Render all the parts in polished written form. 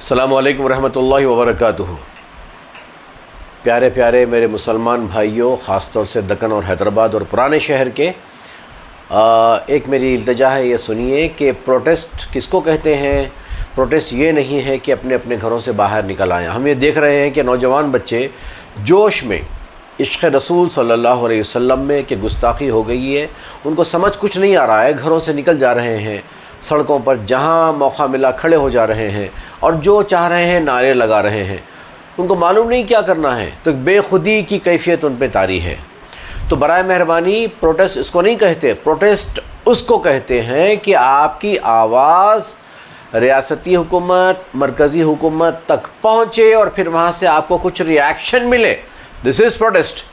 अस्सलामु अलैकुम रहमतुल्लाहि व बरकातुहू। प्यारे प्यारे मेरे मुसलमान भाइयों, ख़ास तौर से दक्कन और हैदराबाद और पुराने शहर के, एक मेरी इल्तिजा है, ये सुनिए कि प्रोटेस्ट किसको कहते हैं। प्रोटेस्ट ये नहीं है कि अपने अपने घरों से बाहर निकल आएँ। हम ये देख रहे हैं कि नौजवान बच्चे जोश में इश्क़ रसूल सल्लल्लाहु अलैहि वसल्लम में कि गुस्ताखी हो गई है, उनको समझ कुछ नहीं आ रहा है, घरों से निकल जा रहे हैं, सड़कों पर जहाँ मौका मिला खड़े हो जा रहे हैं और जो चाह रहे हैं नारे लगा रहे हैं। उनको मालूम नहीं क्या करना है, तो बेखुदी की कैफियत उन पर तारी है। तो बराए मेहरबानी प्रोटेस्ट इसको नहीं कहते। प्रोटेस्ट उसको कहते हैं कि आपकी आवाज़ रियासती हुकूमत, मरकज़ी हुकूमत तक पहुँचे और फिर वहाँ से आपको कुछ रिएक्शन मिले। This is protest.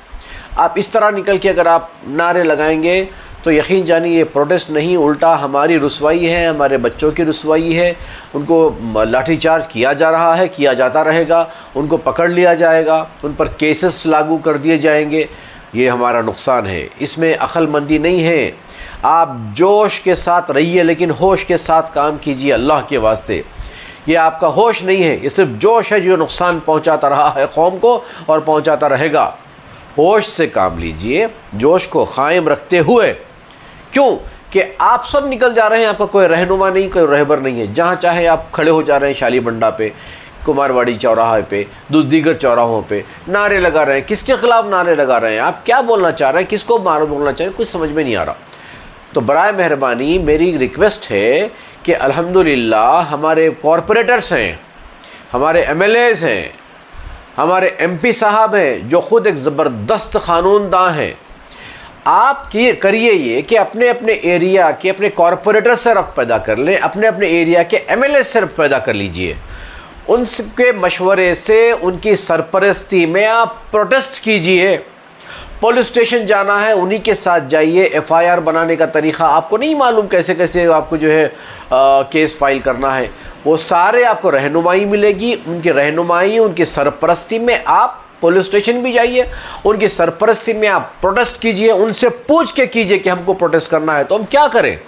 आप इस तरह निकल के अगर आप नारे लगाएंगे तो यकीन जानिए ये प्रोटेस्ट नहीं, उल्टा हमारी रुसवाई है, हमारे बच्चों की रुसवाई है। उनको लाठीचार्ज किया जा रहा है, किया जाता रहेगा, उनको पकड़ लिया जाएगा, उन पर केसेस लागू कर दिए जाएंगे। ये हमारा नुकसान है, इसमें अक्लमंदी नहीं है। आप जोश के साथ रहिए लेकिन होश के साथ काम कीजिए अल्लाह के वास्ते। ये आपका होश नहीं है, ये सिर्फ जोश है जो नुकसान पहुंचाता रहा है कौम को और पहुंचाता रहेगा। होश से काम लीजिए, जोश को कायम रखते हुए। क्यों कि आप सब निकल जा रहे हैं, आपका कोई रहनुमा नहीं, कोई रहबर नहीं है। जहाँ चाहे आप खड़े हो जा रहे हैं, शाली बंडा पे, कुमारवाड़ी चौराहे पे, दीगर चौराहों पे नारे लगा रहे हैं। किसके खिलाफ नारे लगा रहे हैं? आप क्या बोलना चाह रहे हैं? किसको मारो बोलना चाह रहे हैं? कुछ समझ में नहीं आ रहा। तो बराए मेहरबानी मेरी रिक्वेस्ट है कि अल्हम्दुलिल्लाह हमारे कॉरपोरेटर्स हैं, हमारे MLAs हैं, हमारे MP साहब हैं जो ख़ुद एक ज़बरदस्त क़ानूनदां हैं। आप करिए ये कि अपने अपने एरिया के अपने कॉरपोरेटर से रब्त पैदा कर लें, अपने अपने एरिया के MLA से रब्त पैदा कर लीजिए। उनके मशवरे से, उनकी सरपरस्ती में आप प्रोटेस्ट कीजिए। पुलिस स्टेशन जाना है, उन्हीं के साथ जाइए। FIR बनाने का तरीक़ा आपको नहीं मालूम, कैसे कैसे आपको जो है केस फाइल करना है, वो सारे आपको रहनुमाई मिलेगी। उनकी रहनुमाई, उनकी सरपरस्ती में आप पुलिस स्टेशन भी जाइए, उनकी सरपरस्ती में आप प्रोटेस्ट कीजिए। उनसे पूछ के कीजिए कि हमको प्रोटेस्ट करना है तो हम क्या करें।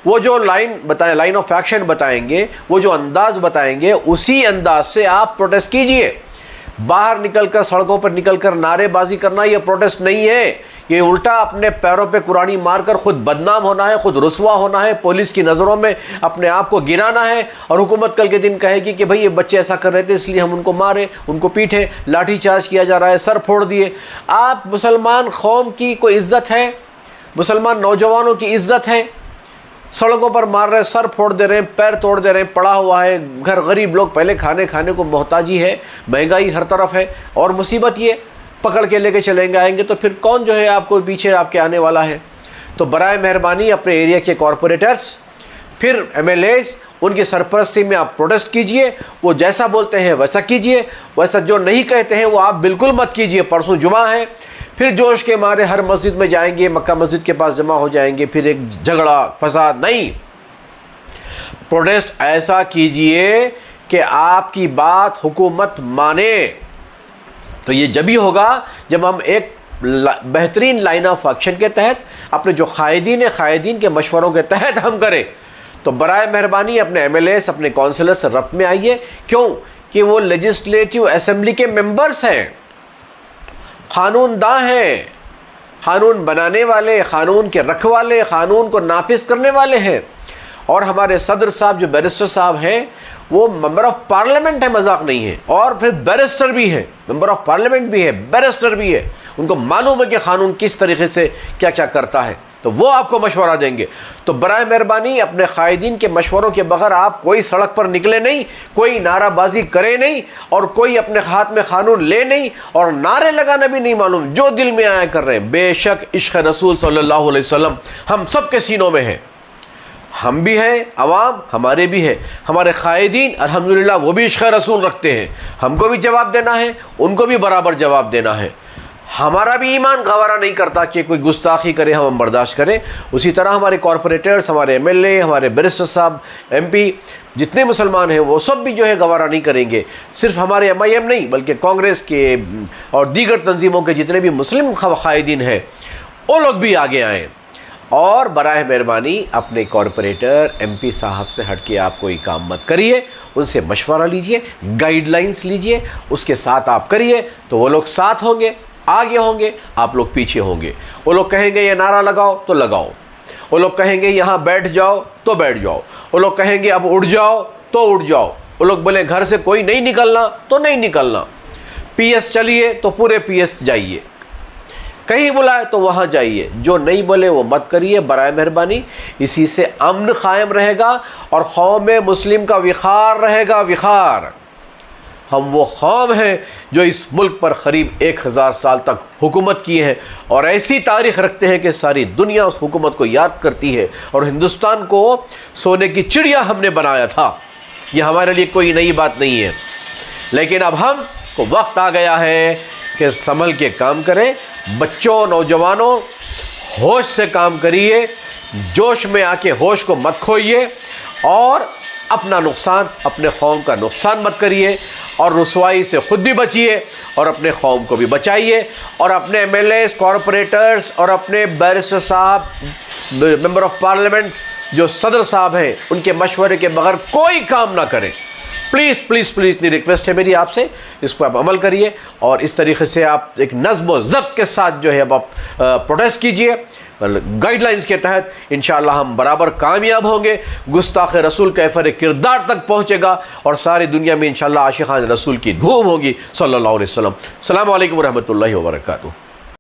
वो जो लाइन बताएं, लाइन ऑफ एक्शन बताएंगे, वो जो अंदाज बताएंगे, उसी अंदाज से आप प्रोटेस्ट कीजिए। बाहर निकलकर, सड़कों पर निकलकर नारेबाजी करना ये प्रोटेस्ट नहीं है। ये उल्टा अपने पैरों पे कुरानी मारकर खुद बदनाम होना है, खुद रुसवा होना है, पुलिस की नज़रों में अपने आप को गिराना है। और हुकूमत कल के दिन कहेगी कि भाई ये बच्चे ऐसा कर रहे थे इसलिए हम उनको मारे, उनको पीटे, लाठीचार्ज किया जा रहा है, सर फोड़ दिए। आप मुसलमान कौम की कोई इज्जत है? मुसलमान नौजवानों की इज्जत है? सड़कों पर मार रहे हैं, सर फोड़ दे रहे हैं, पैर तोड़ दे रहे हैं, पड़ा हुआ है घर। गरीब लोग पहले खाने को मोहताजी है, महंगाई हर तरफ है, और मुसीबत ये पकड़ के लेके चलेंगे आएंगे तो फिर कौन जो है आपको पीछे आपके आने वाला है। तो बराए मेहरबानी अपने एरिया के कॉरपोरेटर्स, फिर MLAs, उनकी सरपरस्ती में आप प्रोटेस्ट कीजिए। वो जैसा बोलते हैं वैसा कीजिए, वैसा जो नहीं कहते हैं वो आप बिल्कुल मत कीजिए। परसों जुमा है, फिर जोश के मारे हर मस्जिद में जाएंगे, मक्का मस्जिद के पास जमा हो जाएंगे, फिर एक झगड़ा फसाद नहीं। प्रोटेस्ट ऐसा कीजिए कि आपकी बात हुकूमत माने। तो ये जब ही होगा जब हम एक बेहतरीन लाइन ऑफ एक्शन के तहत, अपने जो कायदीन के मशवरों के तहत हम करें। तो बराए मेहरबानी अपने MLAs, अपने काउंसिलर्स से रब्त में आइए। क्यों कि वो लेजिस्लेटिव असेंबली के मेंबर्स हैं, कानूनदां हैं, कानून बनाने वाले, कानून के रखवाले, कानून को नाफिज करने वाले हैं। और हमारे सदर साहब जो बैरिस्टर साहब हैं वो मेंबर ऑफ पार्लियामेंट है, मजाक नहीं है, और फिर बैरिस्टर भी है, मेंबर ऑफ पार्लियामेंट भी है, बैरिस्टर भी है। उनको मालूम है कि कानून किस तरीके से क्या क्या करता है, तो वो आपको मशवरा देंगे। तो बराए मेहरबानी अपने कायदीन के मशवरों के बगैर आप कोई सड़क पर निकले नहीं, कोई नाराबाजी करे नहीं, और कोई अपने हाथ में कानून ले नहीं, और नारे लगाना भी नहीं मालूम, जो दिल में आया कर रहे हैं। बेशक इश्क़ रसूल सल्लल्लाहु अलैहि वसल्लम हम सब के सीनों में है, हम भी हैं, अवाम हमारे भी है, हमारे कायदीन अल्हम्दुलिल्लाह वो भी इश्क़ रसूल रखते हैं। हमको भी जवाब देना है, उनको भी बराबर जवाब देना है। हमारा भी ईमान गवारा नहीं करता कि कोई गुस्ताखी करे हम बर्दाश्त करें। उसी तरह हमारे कॉरपोरेटर्स, हमारे MLA, हमारे बैरिस्टर साहब, MP, जितने मुसलमान हैं वो सब भी जो है गवारा नहीं करेंगे। सिर्फ हमारे MIM नहीं बल्कि कांग्रेस के और दीगर तंजीमों के जितने भी मुस्लिम कायदीन हैं वो लोग भी आगे आएँ। और बराह मेहरबानी अपने कॉरपोरेटर MP साहब से हट के आप कोई काम मत करिए, उनसे मशवरा लीजिए, गाइडलाइंस लीजिए, उसके साथ आप करिए तो वो लोग साथ होंगे, आगे होंगे, आप लोग पीछे होंगे। वो लोग कहेंगे ये नारा लगाओ तो लगाओ, वो लोग कहेंगे यहाँ बैठ जाओ तो बैठ जाओ, वो लोग कहेंगे अब उड़ जाओ तो उड़ जाओ, वो लोग बोले घर से कोई नहीं निकलना तो नहीं निकलना, PS चलिए तो पूरे PS जाइए, कहीं बुलाए तो वहाँ जाइए, जो नहीं बोले वो मत करिए बराए मेहरबानी। इसी से अमन कायम रहेगा और कौम मुस्लिम का विखार रहेगा, विखार। हम वो कौम हैं जो इस मुल्क पर करीब 1000 साल तक हुकूमत की है और ऐसी तारीख़ रखते हैं कि सारी दुनिया उस हुकूमत को याद करती है और हिंदुस्तान को सोने की चिड़िया हमने बनाया था। ये हमारे लिए कोई नई बात नहीं है, लेकिन अब हम को वक्त आ गया है कि संभल के काम करें। बच्चों, नौजवानों, होश से काम करिए, जोश में आके होश को मत खोइए और अपना नुकसान, अपने कौम का नुकसान मत करिए और रुसवाई से ख़ुद भी बचिए और अपने कौम को भी बचाइए और अपने MLAs, कॉरपोरेटर्स और अपने बैरिस्टर साहब, मेंबर ऑफ पार्लियामेंट जो सदर साहब हैं, उनके मशवरे के बगैर कोई काम ना करें। प्लीज़ प्लीज़ प्लीज़, इतनी रिक्वेस्ट है मेरी आपसे, इसको आप अमल करिए और इस तरीके से आप एक नज़्म व ज़ब्त के साथ जो है अब आप प्रोटेस्ट कीजिए गाइडलाइंस के तहत। इंशाअल्लाह हम बराबर कामयाब होंगे, गुस्ताख रसूल का एफर किरदार तक पहुँचेगा और सारी दुनिया में इंशाअल्लाह आशिक़ान रसूल की धूम होगी सल्लल्लाहु अलैहि वसल्लम। अस्सलामु अलैकुम व रहमतुल्लाहि व बरकातुहू।